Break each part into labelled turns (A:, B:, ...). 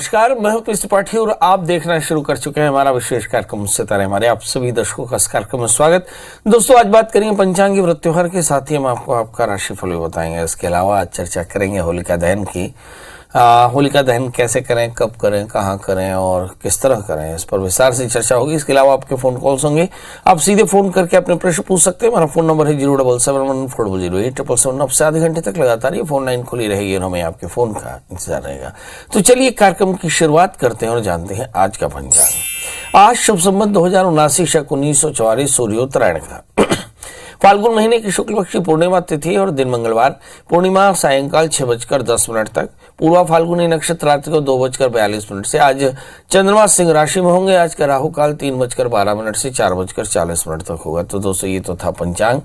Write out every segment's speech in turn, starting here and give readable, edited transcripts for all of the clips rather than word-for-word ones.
A: नमस्कार, मैं हूं पीएस त्रिपाठी और आप देखना शुरू कर चुके हैं हमारा विशेष कार्यक्रम सितारे। हमारे आप सभी दर्शकों का इस कार्यक्रम में स्वागत। दोस्तों, आज बात करेंगे पंचांगी व्रत त्योहार के साथ ही हम आपको आपका राशिफल भी बताएंगे। इसके अलावा आज चर्चा करेंगे होलिका दहन की। होलिका दहन कैसे करें, कब करें, कहाँ करें और किस तरह करें, इस पर विस्तार से चर्चा होगी। इसके अलावा आपके फोन कॉल्स होंगे, आप सीधे फोन करके अपने प्रश्न पूछ सकते हैं। हमारा फोन नंबर है 077140877। अब से आधे घंटे तक लगातार ये फोन लाइन खुली रहेगी और हमें आपके फोन का इंतजार रहेगा। तो चलिए कार्यक्रम की शुरुआत करते हैं और जानते हैं आज का पंचांग। आज शुभ संवत 2079 शक 1944 सूर्योत्तरायण का फाल्गुन महीने की शुक्ल पक्ष की पूर्णिमा तिथि और दिन मंगलवार। पूर्णिमा सायंकाल 6:10 तक। पूर्वा फाल्गुनी नक्षत्र रात्रि को 2:42 से। आज चंद्रमा सिंह राशि में होंगे। आज का राहु काल 3:12 से 4:40 तक होगा। तो दोस्तों, ये तो था पंचांग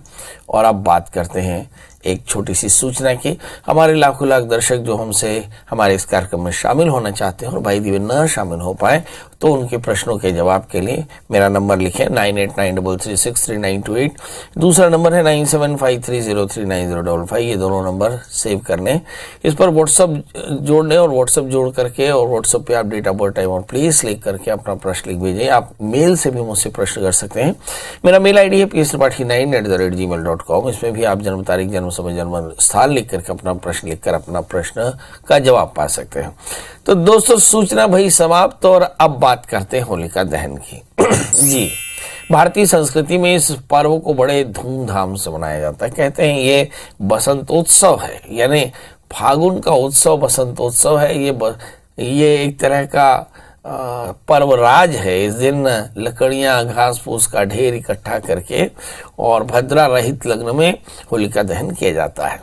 A: और अब बात करते हैं एक छोटी सी सूचना की। हमारे लाखों लाख दर्शक जो हमसे हमारे इस कार्यक्रम में शामिल होना चाहते हैं और भाई दिव्य न शामिल हो पाए, तो उनके प्रश्नों के जवाब के लिए मेरा नंबर लिखें 9893363928। दूसरा नंबर है 9753039055। ये दोनों नंबर सेव कर लें। इस पर व्हाट्सअप जोड़ लें और व्हाट्सअप जोड़ करके और व्हाट्सअप पे आप डेट ऑफ बर्थ, टाइम और प्लेस लिख करके अपना प्रश्न लिख भेजें। आप मेल से भी मुझसे प्रश्न कर सकते हैं। मेरा मेल आईडी है pstripathi9@gmail.com। इसमें भी आप जन्म तारीख, जन्म समय, जन्म स्थान लिख करके अपना प्रश्न लिखकर अपना प्रश्न का जवाब पा सकते हैं। तो दोस्तों, सूचना भई समाप्त और अब बात करते हैं होलिका दहन की। जी, भारतीय संस्कृति में इस पर्व को बड़े धूमधाम से मनाया जाता है। कहते हैं ये बसंतोत्सव है, यानी फागुन का उत्सव बसंतोत्सव है। ये एक तरह का पर्वराज है। इस दिन लकड़ियां, घास फूस का ढेर इकट्ठा करके और भद्रा रहित लग्न में होलिका दहन किया जाता है।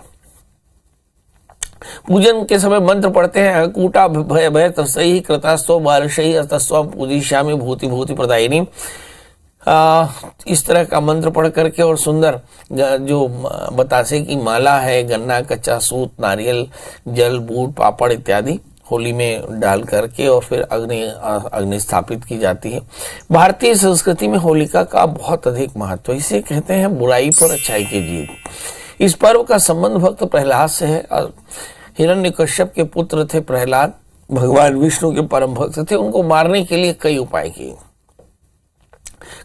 A: पूजन के समय मंत्र पढ़ते हैं। कूटा भय भय तस्सई कृतास्तो बालशई तस्वाम पूजिष्यामि भूति भूति प्रदायिनी। इस तरह का मंत्र पढ़ करके और सुंदर जो बतासे की माला है, गन्ना, कच्चा सूत, नारियल, जल, बूट, पापड़ इत्यादि होली में डाल करके और फिर अग्नि स्थापित की जाती है। भारतीय संस्कृति में होलिका का बहुत अधिक महत्व। इसे कहते हैं बुराई पर अच्छाई की जीत। इस पर्व का संबंध भक्त प्रहलाद से है। हिरण्यकश्यप के पुत्र थे प्रहलाद, भगवान विष्णु के परम भक्त थे। उनको मारने के लिए कई उपाय किए।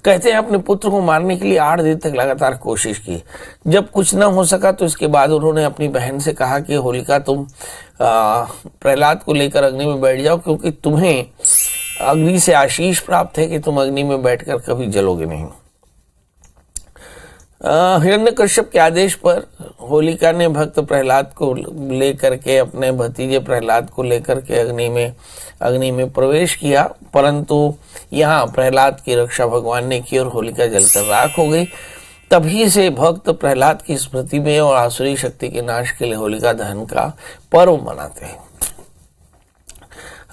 A: कहते हैं अपने पुत्र को मारने के लिए 8 दिन तक लगातार कोशिश की। जब कुछ न हो सका तो इसके बाद उन्होंने अपनी बहन से कहा कि होलिका, तुम प्रहलाद को लेकर अग्नि में बैठ जाओ, क्योंकि तुम्हें अग्नि से आशीष प्राप्त है कि तुम अग्नि में बैठकर कभी जलोगे नहीं। हिरण्यकश्यप के आदेश पर होलिका ने भक्त प्रहलाद को लेकर के, अपने भतीजे प्रहलाद को लेकर के अग्नि में प्रवेश किया, परंतु यहाँ प्रहलाद की रक्षा भगवान ने की और होलिका जलकर राख हो गई। तभी से भक्त प्रहलाद की स्मृति में और आसुरी शक्ति के नाश के लिए होलिका दहन का पर्व मनाते हैं।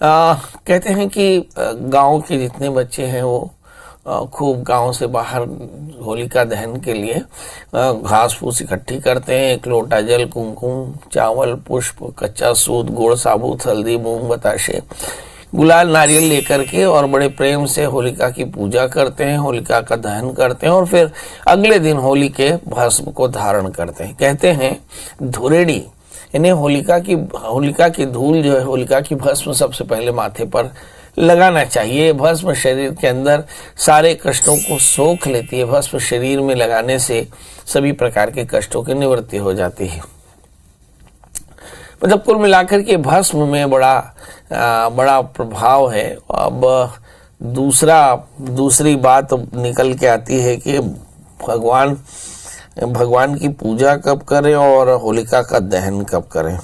A: कहते हैं कि गांव के जितने बच्चे हैं वो खूब गांव से बाहर होलिका दहन के लिए घास फूस इकट्ठी करते हैं। 1 लोटा जल, कुमकुम, चावल, पुष्प, कच्चा सूत, गुड़, साबुत, हल्दी, मूंग, बताशे, गुलाल, नारियल लेकर के और बड़े प्रेम से होलिका की पूजा करते हैं, होलिका का दहन करते हैं और फिर अगले दिन होली के भस्म को धारण करते हैं। कहते हैं धुरेड़ी, यानी होलिका की धूल जो है, होलिका की भस्म सबसे पहले माथे पर लगाना चाहिए। भस्म शरीर के अंदर सारे कष्टों को सोख लेती है। भस्म शरीर में लगाने से सभी प्रकार के कष्टों की निवृत्ति हो जाती है। मतलब कुल मिलाकर के भस्म में बड़ा प्रभाव है। अब दूसरी बात निकल के आती है कि भगवान की पूजा कब करें और होलिका का दहन कब करें।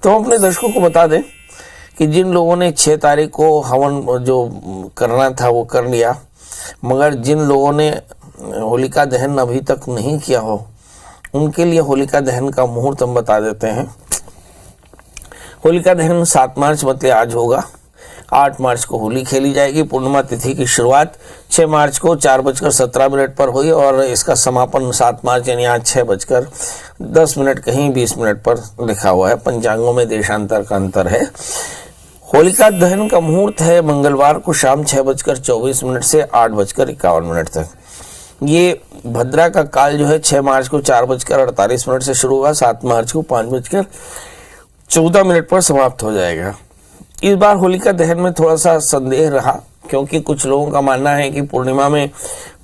A: तो हम अपने दर्शकों को बता दें कि जिन लोगों ने 6 तारीख को हवन जो करना था वो कर लिया, मगर जिन लोगों ने होलिका दहन अभी तक नहीं किया हो, उनके लिए होलिका दहन का मुहूर्त हम बता देते हैं। होलिका दहन 7 मार्च मतलब आज होगा। 8 मार्च को होली खेली जाएगी। पूर्णिमा तिथि की शुरुआत 6 मार्च को 4:17 पर हुई और इसका समापन 7 मार्च यानी आज 6:10 कहीं 20 मिनट पर लिखा हुआ है। पंचांगों में देशांतर का अंतर है। होलिका दहन का मुहूर्त है मंगलवार को शाम 6:24 से 8:51 तक। ये भद्रा का काल जो है 6 मार्च को 4:48 से शुरू हुआ, 7 मार्च को 5:14 पर समाप्त हो जाएगा। इस बार होलिका दहन में थोड़ा सा संदेह रहा, क्योंकि कुछ लोगों का मानना है कि पूर्णिमा में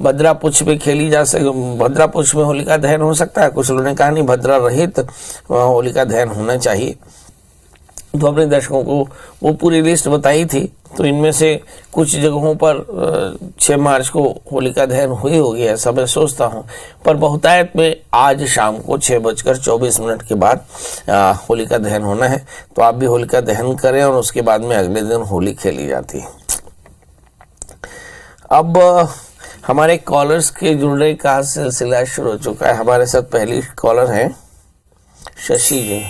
A: भद्रा पुष्प में खेली जा सके, भद्रा पुष्प में होलिका दहन हो सकता है। कुछ लोगों ने कहा नहीं, भद्रा रहित होलिका दहन होना चाहिए। तो अपने दर्शकों को वो पूरी लिस्ट बताई थी। तो इनमें से कुछ जगहों पर 6 मार्च को होलिका दहन हुई होगी, ऐसा मैं सोचता हूँ। पर बहुतायत में आज शाम को 6:24 के बाद होलिका दहन होना है। तो आप भी होलिका दहन करें और उसके बाद में अगले दिन होली खेली जाती है। अब हमारे कॉलर्स के जुड़ने का सिलसिला शुरू हो चुका है। हमारे साथ पहली कॉलर है शशि जी।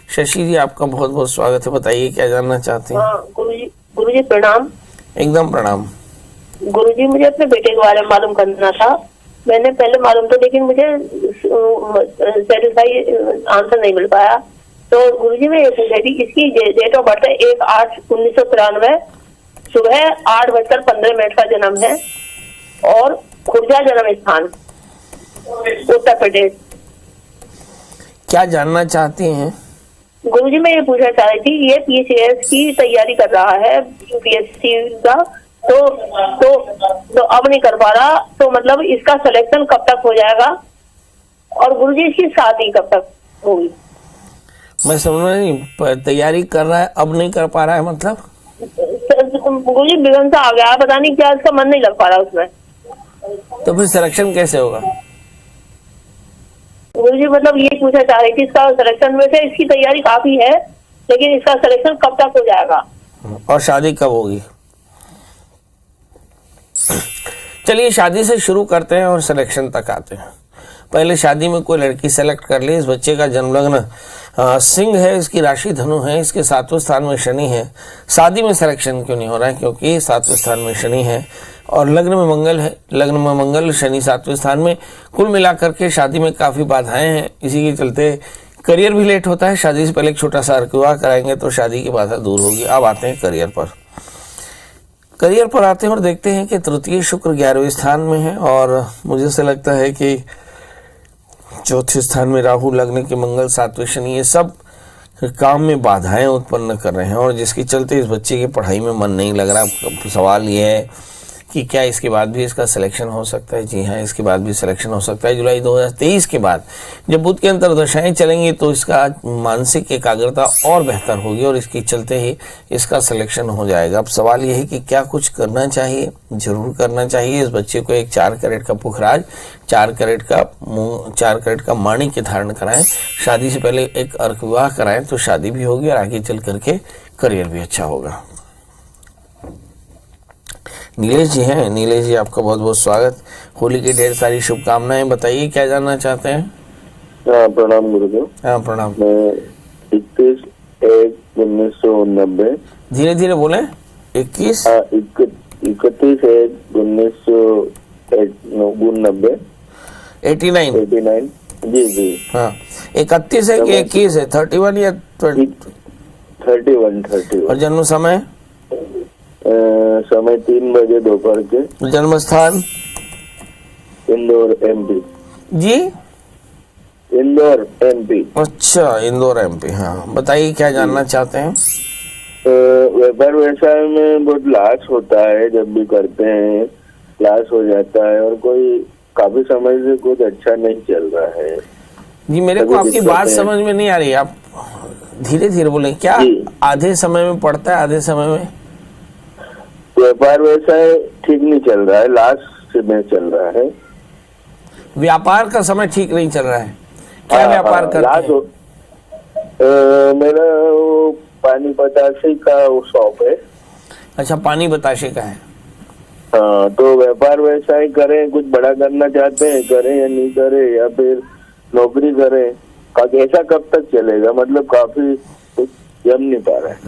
A: शशि जी, आपका बहुत बहुत स्वागत है। बताइए क्या जानना चाहते हैं।
B: गुरुजी प्रणाम।
A: एकदम प्रणाम।
B: गुरुजी, मुझे अपने बेटे के बारे में मालूम करना था। मैंने पहले मालूम था, लेकिन मुझे सेटिस्फाई आंसर नहीं मिल पाया। तो गुरुजी मैं ये पूछ रही थी, इसकी डेट ऑफ बर्थ है 1/8/1993, सुबह 8:15 का जन्म है और खुर्जा जन्म स्थान उत्तर प्रदेश। क्या
A: जानना चाहती हैं?
B: गुरुजी मैं ये पूछना चाह रही थी, ये PCS की तैयारी कर रहा है, UPSC का, तो अब नहीं कर पा रहा। तो मतलब इसका सिलेक्शन कब तक हो जाएगा और गुरुजी इसकी शादी कब तक होगी?
A: मैं समझ नहीं, तैयारी कर रहा है अब नहीं कर पा रहा है मतलब?
B: गुरुजी बिगन सा आ गया, पता नहीं क्या इसका मन नहीं लग पा रहा उसमें।
A: तो फिर सिलेक्शन कैसे होगा?
B: गुरुजी मतलब ये पूछना चाह रही थी, इसका सिलेक्शन में से इसकी तैयारी काफी है, लेकिन इसका सिलेक्शन कब तक हो जाएगा
A: और शादी कब होगी? चलिए शादी से शुरू करते हैं और सिलेक्शन तक आते हैं। पहले शादी में कोई लड़की सेलेक्ट कर ली। इस बच्चे का जन्म लग्न सिंह है, इसकी राशि धनु है, इसके 7वें स्थान में शनि है। शादी में सिलेक्शन क्यों नहीं हो रहा है? क्योंकि 7वें स्थान में शनि है और लग्न में मंगल है। लग्न में मंगल, शनि 7वें स्थान में। कुल मिलाकर के शादी में काफी बाधाएं हैं। इसी के चलते करियर भी लेट होता है। शादी से पहले एक छोटा सा विवाह कराएंगे तो शादी की बाधा दूर होगी। अब आते हैं करियर पर। करियर पर आते हैं और देखते हैं कि तृतीय शुक्र 11वें स्थान में है और मुझे से लगता है कि चौथे स्थान में राहु, लग्न के मंगल, 7वें शनि, ये सब काम में बाधाएं उत्पन्न कर रहे हैं और जिसके चलते इस बच्चे की पढ़ाई में मन नहीं लग रहा। सवाल ये है कि क्या इसके बाद भी इसका सिलेक्शन हो सकता है? जी हाँ, इसके बाद भी सिलेक्शन हो सकता है। जुलाई 2023 के बाद जब बुध के अंतर्दशाएं चलेंगी तो इसका मानसिक एकाग्रता और बेहतर होगी और इसके चलते ही इसका सिलेक्शन हो जाएगा। अब सवाल यह है कि क्या कुछ करना चाहिए? जरूर करना चाहिए। इस बच्चे को एक 4 कैरेट का पुखराज, 4 कैरेट का माणिक धारण कराएं। शादी से पहले एक अर्क विवाह कराएं तो शादी भी होगी और आगे चल करके करियर भी अच्छा होगा। नीलेश जी हैं। नीलेश जी, आपका बहुत बहुत स्वागत। होली की ढेर सारी शुभकामनाएं। बताइए क्या जानना चाहते हैं।
C: प्रणाम गुरुदेव।
A: हाँ प्रणाम।
C: 31/1/1990।
A: धीरे धीरे बोले।
C: 31/1/1990।
A: 89।
C: जी।
A: हाँ, 31 है कि 21 है? 31 या
C: 31।
A: और जन्म समय?
C: समय 3 बजे दोपहर के।
A: जन्म स्थान?
C: इंदौर MP।
A: जी,
C: इंदौर MP।
A: अच्छा, इंदौर MP। हाँ, बताइए क्या जानना चाहते हैं।
C: व्यापार व्यवसाय में बहुत लॉस होता है, जब भी करते हैं लॉस हो जाता है और कोई काफी समय से कुछ अच्छा नहीं चल रहा है।
A: जी, मेरे को आपकी बात समझ में नहीं आ रही। आप धीरे धीरे बोले। क्या आधे समय में पड़ता है, आधे समय में?
C: व्यापार व्यवसाय ठीक नहीं चल रहा है, लॉस में चल रहा है।
A: व्यापार का समय ठीक नहीं चल रहा है? क्या व्यापार करते हैं?
C: मेरा वो पानी बतासे का वो शॉप है।
A: अच्छा, पानी बताशे का है।
C: हाँ, तो व्यापार व्यवसाय करें, कुछ बड़ा करना चाहते हैं, करें या नहीं करें, या फिर नौकरी करें, ऐसा कब तक चलेगा? मतलब काफी जम नहीं पा रहा है।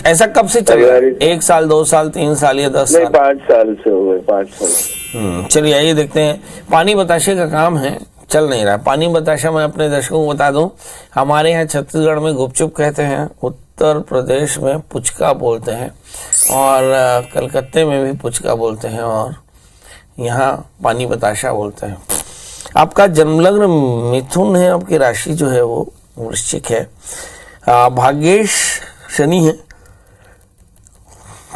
A: ऐसा कब से चल रहा है? 1 साल, 2 साल, 3 साल या 10 साल?
C: 5 साल से हो गए। 5 साल।
A: चलिए आइए देखते हैं। पानी बताशे का काम है, चल नहीं रहा। पानी बताशा मैं अपने दर्शकों को बता दूं, हमारे यहाँ छत्तीसगढ़ में गुपचुप कहते हैं, उत्तर प्रदेश में पुचका बोलते हैं और कलकत्ते में भी पुचका बोलते हैं और यहाँ पानी बताशा बोलते हैं। आपका जन्मलग्न मिथुन है, आपकी राशि जो है वो वृश्चिक है। भाग्येश शनि है,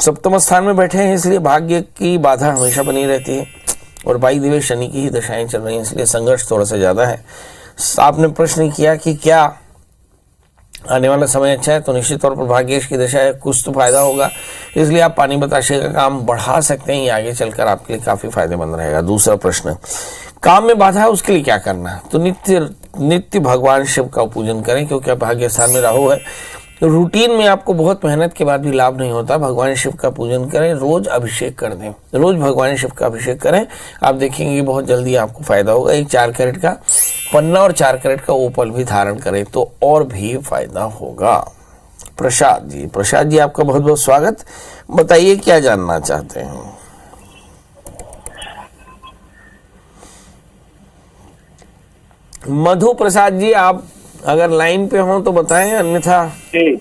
A: सप्तम स्थान में बैठे हैं, इसलिए भाग्य की बाधा हमेशा बनी रहती है और बाई दिव्य शनि की ही दशाएं चल रही हैं, इसलिए संघर्ष थोड़ा सा ज्यादा है। आपने प्रश्न किया कि क्या आने वाला समय अच्छा है, तो निश्चित तौर पर भाग्येश की दशा है, कुछ तो फायदा होगा, इसलिए आप पानी बताशे का काम बढ़ा सकते हैं, ये आगे चलकर आपके लिए काफी फायदेमंद रहेगा। दूसरा प्रश्न, काम में बाधा है, उसके लिए क्या करना है? तो नित्य भगवान शिव का पूजन करें, क्योंकि भाग्य स्थान में राहु है। रूटीन में आपको बहुत मेहनत के बाद भी लाभ नहीं होता, भगवान शिव का पूजन करें, रोज अभिषेक कर दें, रोज भगवान शिव का अभिषेक करें, आप देखेंगे बहुत जल्दी आपको फायदा होगा। एक 4 कैरेट का पन्ना और 4 कैरेट का ओपल भी धारण करें तो और भी फायदा होगा। प्रसाद जी आपका बहुत बहुत स्वागत, बताइए क्या जानना चाहते हैं? मधु प्रसाद जी, आप अगर लाइन पे हो तो बताएं, अन्यथा।
D: जी,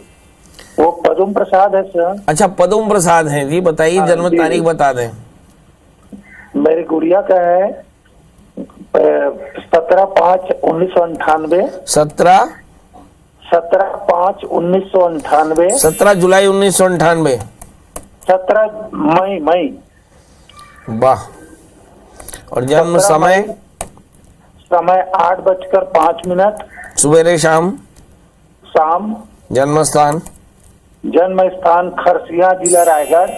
D: वो पदम प्रसाद है सर।
A: अच्छा, पदम प्रसाद हैं जी, बताइए जन्म तारीख बता दें।
D: मेरी गुड़िया का है 17/5/1998। 17/5/1998।
A: 17 जुलाई 1998।
D: 17 मई।
A: वाह। और जन्म समय?
D: समय 8:05।
A: सवेरे शाम?
D: शाम।
A: जन्म स्थान?
D: जन्म स्थान खरसिया, जिला रायगढ़।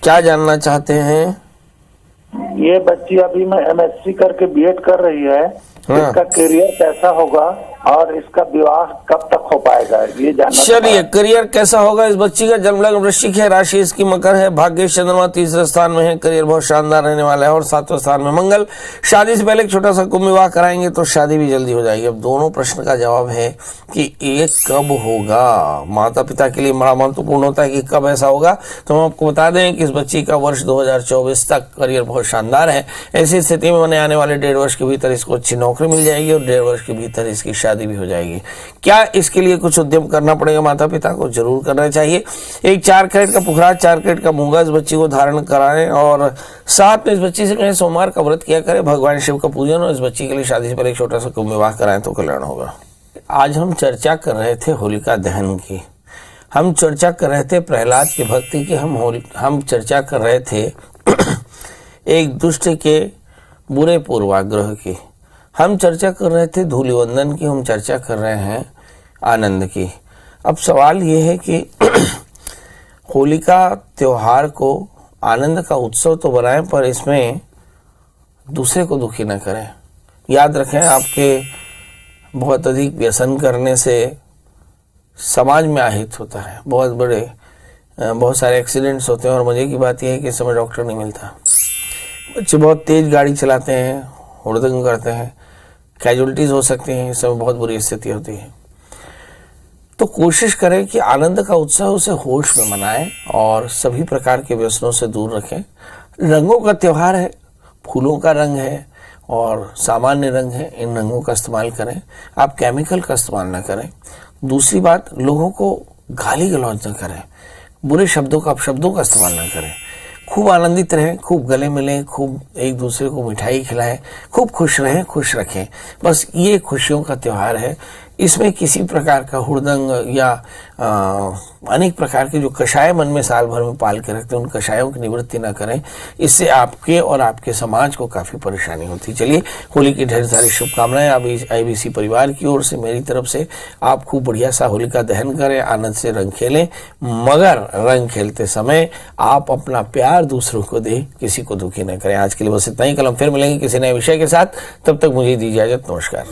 A: क्या जानना चाहते हैं?
D: ये बच्ची अभी में MSc करके B.Ed कर रही है, इसका करियर कैसा होगा और इसका विवाह कब तक हो पाएगा, ये जानना।
A: चलिए, करियर कैसा होगा? इस बच्ची का जन्म लग्न वृश्चिक है, राशि इसकी मकर है, भाग्य चंद्रमा 3रे स्थान में है, करियर बहुत शानदार रहने वाला है और 7वें स्थान में मंगल। शादी से पहले एक छोटा सा कुंभ विवाह कराएंगे तो शादी भी जल्दी हो जाएगी। अब दोनों प्रश्न का जवाब है कि ये कब होगा। माता पिता के लिए बड़ा महत्वपूर्ण होता है कि कब ऐसा होगा, तो हम आपको बता दें कि इस बच्ची का वर्ष 2024 तक करियर बहुत शानदार है। ऐसी स्थिति में आने वाले 1.5 वर्ष के भीतर इसको अच्छी नौकरी मिल जाएगी और 1.5 वर्ष के भीतर इसकी शादी भी हो जाएगी। क्या इसके लिए कुछ उद्यम करना पड़ेगा? माता पिता को जरूर करना चाहिए। एक 4 कैरेट का पुखराज, 4 कैरेट का मूंगा इस बच्ची को धारण कराएं और साथ में इस बच्ची से कहें सोमवार का व्रत किया करें, भगवान शिव का पूजन, और इस बच्ची के लिए शादी से पहले एक छोटा सा कुंभ विवाह कराएं तो कल्याण होगा। आज हम चर्चा कर रहे थे होलिका दहन की, हम चर्चा कर रहे थे प्रहलाद की भक्ति की, हम चर्चा कर रहे थे एक दुष्ट के बुरे पूर्वाग्रह की, हम चर्चा कर रहे थे धूलिवंदन की, हम चर्चा कर रहे हैं आनंद की। अब सवाल ये है कि होलिका त्योहार को आनंद का उत्सव तो बनाएं, पर इसमें दूसरे को दुखी न करें। याद रखें, आपके बहुत अधिक व्यसन करने से समाज में आहित होता है, बहुत सारे एक्सीडेंट्स होते हैं और मजे की बात यह है कि इस समय डॉक्टर नहीं मिलता। बच्चे बहुत तेज गाड़ी चलाते हैं, हुड़दंग करते हैं, कैजुअलिटीज हो सकती हैं, इस समय बहुत बुरी स्थिति होती है। तो कोशिश करें कि आनंद का उत्सव उसे होश में मनाएं और सभी प्रकार के व्यसनों से दूर रखें। रंगों का त्योहार है, फूलों का रंग है और सामान्य रंग है, इन रंगों का इस्तेमाल करें, आप केमिकल का इस्तेमाल न करें। दूसरी बात, लोगों को गाली गलौज न करें, बुरे शब्दों का अपशब्दों का इस्तेमाल न करें। खूब आनंदित रहें, खूब गले मिलें, खूब एक दूसरे को मिठाई खिलाएं, खूब खुश रहें, खुश रखें। बस ये खुशियों का त्योहार है। इसमें किसी प्रकार का हुड़दंग या अनेक प्रकार के जो कषाय मन में साल भर में पाल के रखते हैं, उन कषायों की निवृत्ति ना करें, इससे आपके और आपके समाज को काफ़ी परेशानी होती है। चलिए, होली की ढेर सारी शुभकामनाएं आप IBC परिवार की ओर से, मेरी तरफ से। आप खूब बढ़िया सा होलिका दहन करें, आनंद से रंग खेलें, मगर रंग खेलते समय आप अपना प्यार दूसरों को दें, किसी को दुखी न करें। आज के लिए बस इतना ही, कल हम फिर मिलेंगे किसी नए विषय के साथ। तब तक मुझे दीजिए इजाजत, नमस्कार।